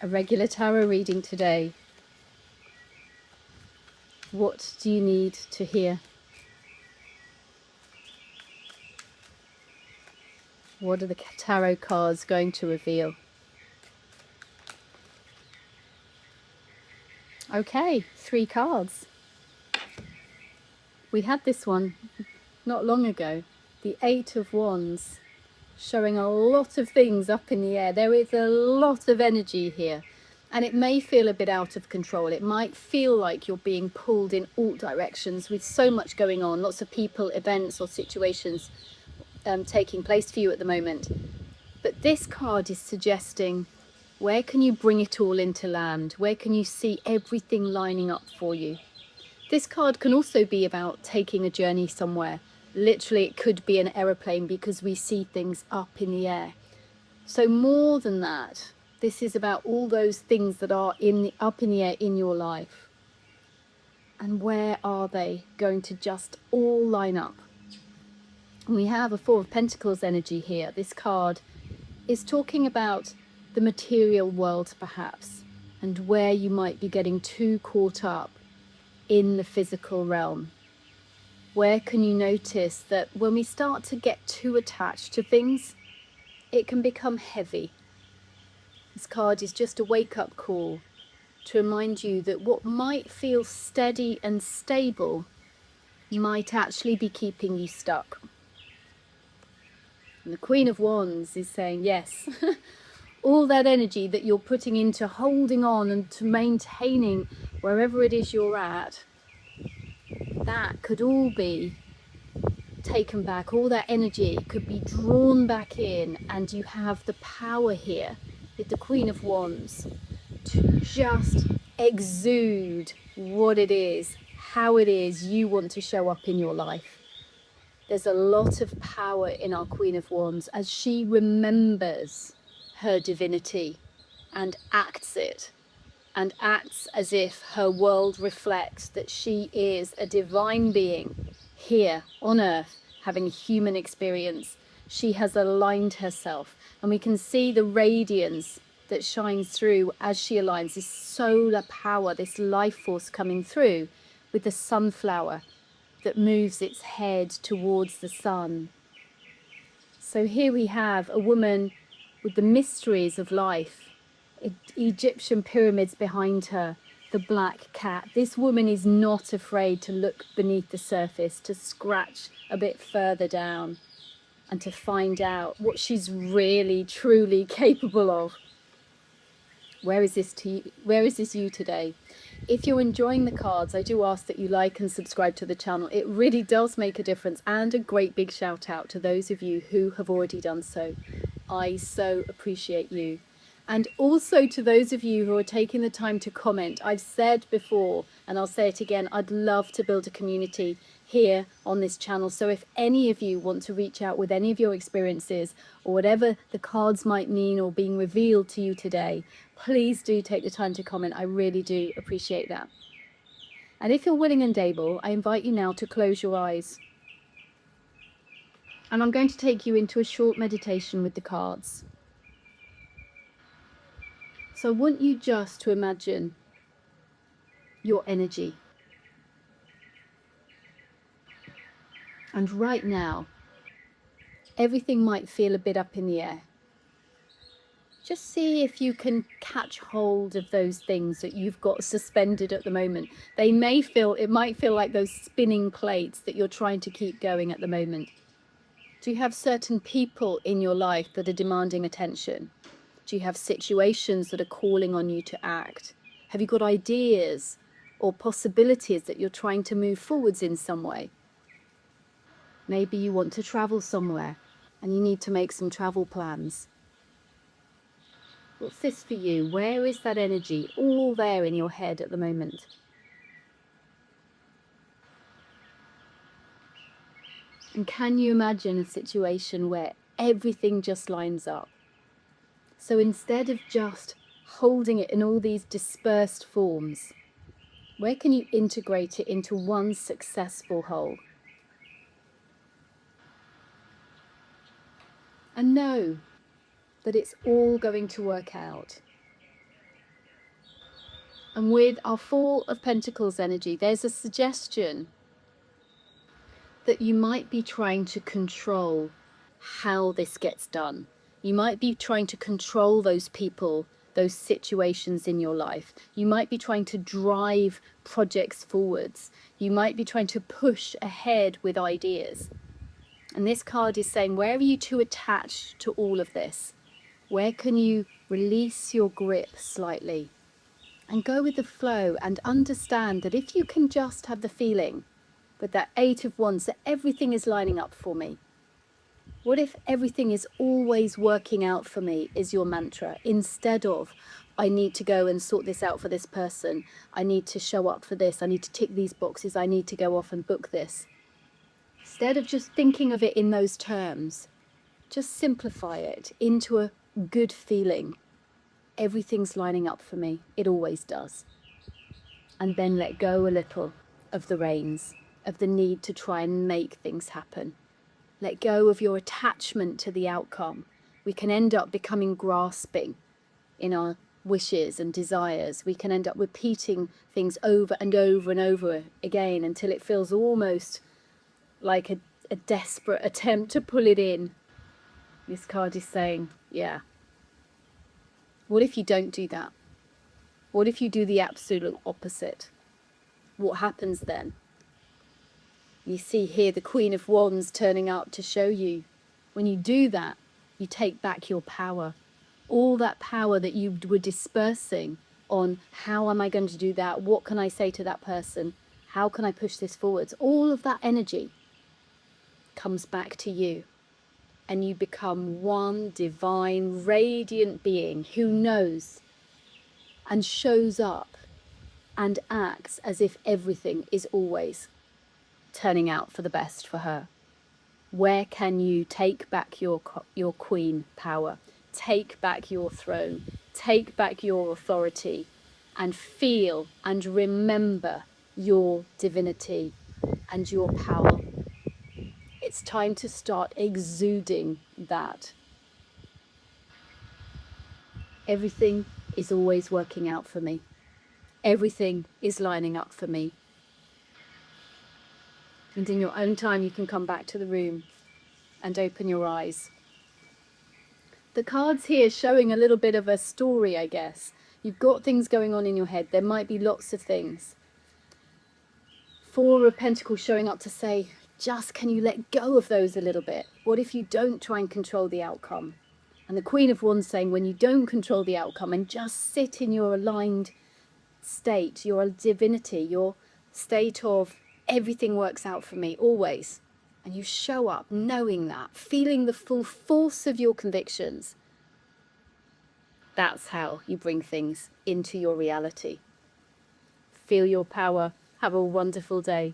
a regular tarot reading today. What do you need to hear? What are the tarot cards going to reveal? Okay, 3 cards. We had this one not long ago, the 8 of Wands, showing a lot of things up in the air. There is a lot of energy here, and it may feel a bit out of control. It might feel like you're being pulled in all directions with so much going on, lots of people, events or situations taking place for you at the moment. But this card is suggesting, where can you bring it all into land? Where can you see everything lining up for you? This card can also be about taking a journey somewhere. Literally, it could be an aeroplane because we see things up in the air. So more than that, this is about all those things that are up in the air in your life. And where are they going to just all line up? And we have a 4 of Pentacles energy here. This card is talking about the material world perhaps, and where you might be getting too caught up in the physical realm. Where can you notice that when we start to get too attached to things, it can become heavy? This card is just a wake-up call to remind you that what might feel steady and stable might actually be keeping you stuck. And the Queen of Wands is saying, yes, all that energy that you're putting into holding on and to maintaining wherever it is you're at, that could all be taken back. All that energy could be drawn back in, and you have the power here with the Queen of Wands to just exude what it is, how it is you want to show up in your life. There's a lot of power in our Queen of Wands as she remembers her divinity and acts it, and acts as if her world reflects that she is a divine being here on earth having human experience. She has aligned herself, and we can see the radiance that shines through as she aligns, this solar power, this life force coming through with the sunflower that moves its head towards the sun. So here we have a woman with the mysteries of life, Egyptian pyramids behind her, the black cat. This woman is not afraid to look beneath the surface, to scratch a bit further down, and to find out what she's really, truly capable of. Where is this you today? If you're enjoying the cards, I do ask that you like and subscribe to the channel. It really does make a difference, and a great big shout out to those of you who have already done so. I so appreciate you. And also to those of you who are taking the time to comment. I've said before, and I'll say it again, I'd love to build a community here on this channel. So if any of you want to reach out with any of your experiences or whatever the cards might mean or being revealed to you today, please do take the time to comment. I really do appreciate that. And if you're willing and able, I invite you now to close your eyes. And I'm going to take you into a short meditation with the cards. So I want you just to imagine your energy. And right now, everything might feel a bit up in the air. Just see if you can catch hold of those things that you've got suspended at the moment. It might feel like those spinning plates that you're trying to keep going at the moment. Do you have certain people in your life that are demanding attention? Do you have situations that are calling on you to act? Have you got ideas or possibilities that you're trying to move forwards in some way? Maybe you want to travel somewhere and you need to make some travel plans. What's this for you? Where is that energy all there in your head at the moment? And can you imagine a situation where everything just lines up? So instead of just holding it in all these dispersed forms, where can you integrate it into one successful whole? And know that it's all going to work out. And with our Four of Pentacles energy, there's a suggestion that you might be trying to control how this gets done. You might be trying to control those people, those situations in your life. You might be trying to drive projects forwards. You might be trying to push ahead with ideas. And this card is saying, where are you too attached to all of this? Where can you release your grip slightly and go with the flow, and understand that if you can just have the feeling with that Eight of Wands that everything is lining up for me. What if everything is always working out for me is your mantra, instead of I need to go and sort this out for this person, I need to show up for this, I need to tick these boxes, I need to go off and book this. Instead of just thinking of it in those terms, just simplify it into a good feeling. Everything's lining up for me. It always does. And then let go a little of the reins, of the need to try and make things happen. Let go of your attachment to the outcome. We can end up becoming grasping in our wishes and desires. We can end up repeating things over and over and over again until it feels almost like a desperate attempt to pull it in. This card is saying, yeah. What if you don't do that? What if you do the absolute opposite? What happens then? You see here the Queen of Wands turning up to show you. When you do that, you take back your power. All that power that you were dispersing on how am I going to do that? What can I say to that person? How can I push this forwards? All of that energy comes back to you. And you become one divine, radiant being who knows and shows up and acts as if everything is always turning out for the best for her. Where can you take back your queen power, take back your throne, take back your authority, and feel and remember your divinity and your power? It's time to start exuding that. Everything is always working out for me. Everything is lining up for me. And in your own time, you can come back to the room and open your eyes. The cards here showing a little bit of a story, I guess. You've got things going on in your head. There might be lots of things. Four of Pentacles showing up to say, just can you let go of those a little bit? What if you don't try and control the outcome? And the Queen of Wands saying, when you don't control the outcome and just sit in your aligned state, your divinity, your state of everything works out for me always, and you show up knowing that, feeling the full force of your convictions, that's how you bring things into your reality. Feel your power. Have a wonderful day.